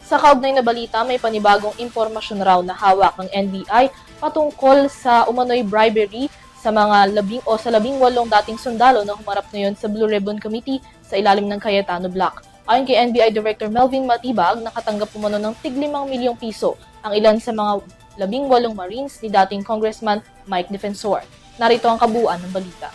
Sa kaugnay na balita, may panibagong impormasyon raw na hawak ng NBI patungkol sa umano'y bribery sa mga 18 dating sundalo na humarap ngayon sa Blue Ribbon Committee sa ilalim ng Cayetano Block. Ayon kay NBI Director Melvin Matibag, nakatanggap umano ng tig 5 milyong piso ang ilan sa mga 18 Marines ni dating Congressman Mike Defensor. Narito ang kabuuan ng balita.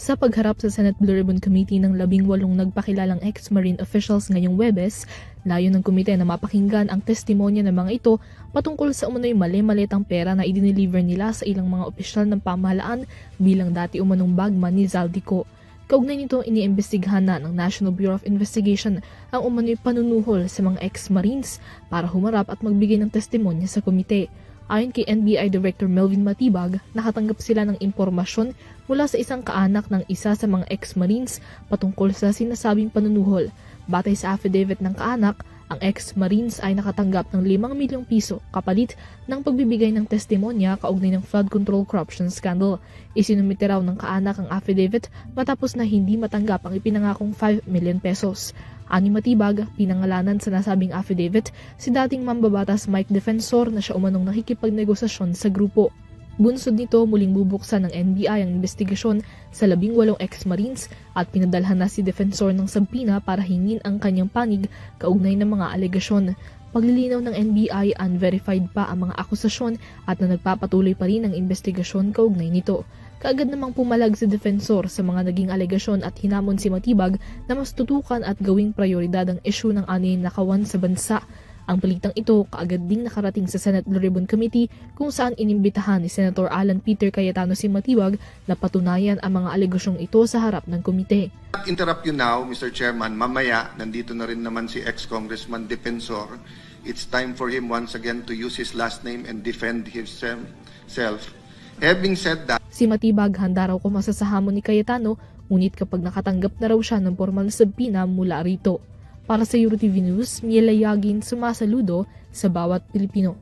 Sa pagharap sa Senate Blue Ribbon Committee ng 18 nagpakilalang ex-Marine officials ngayong Webes, layo ng komite na mapakinggan ang testimonya ng mga ito patungkol sa umano'y mali-malitang pera na idineliver nila sa ilang mga opisyal ng pamahalaan bilang dati umanong bagman ni Zaldico. Kaugnay nito, iniimbestigahan na ng National Bureau of Investigation ang umano'y panunuhol sa mga ex-Marines para humarap at magbigay ng testimonya sa komite. Ayon kay NBI Director Melvin Matibag, nakatanggap sila ng impormasyon mula sa isang kaanak ng isa sa mga ex-Marines patungkol sa sinasabing panunuhol. Batay sa affidavit ng kaanak, ang ex-Marines ay nakatanggap ng 5 milyong piso kapalit ng pagbibigay ng testimonya kaugnay ng flood control corruption scandal. Isinumite raw ng kaanak ang affidavit matapos na hindi matanggap ang ipinangakong 5 million pesos. Ani Matibag, pinangalanan sa nasabing affidavit si dating mambabatas Mike Defensor na siya umanong nakikipagnegosasyon sa grupo. Bunsod nito, muling bubuksan ng NBI ang investigasyon sa 18 ex-Marines at pinadalhan na si Defensor ng sabpina para hingin ang kanyang panig kaugnay ng mga alegasyon. Paglilinaw ng NBI, unverified pa ang mga akusasyon at na nagpapatuloy pa rin ang investigasyon kaugnay nito. Kaagad namang pumalag si Defensor sa mga naging alegasyon at hinamon si Matibag na mas tutukan at gawing prioridad ang isyu ng anay nakawan sa bansa. Ang balitang ito kaagad ding nakarating sa Senate Blue Ribbon Committee kung saan inimbitahan ni Senator Alan Peter Cayetano si Matibag na patunayan ang mga alegasyong ito sa harap ng komite. Interrupt you now, Mr. Chairman. Mamaya, nandito na rin naman si ex-Congressman Defensor. It's time for him once again to use his last name and defend himself. Having said that, Si Matibag handa raw kumasa sa hamon ni Cayetano, ngunit kapag nakatanggap na raw siya ng formal na sabpina mula rito. Para sa EuroTV News, Miela Yagin sumasaludo sa bawat Pilipino.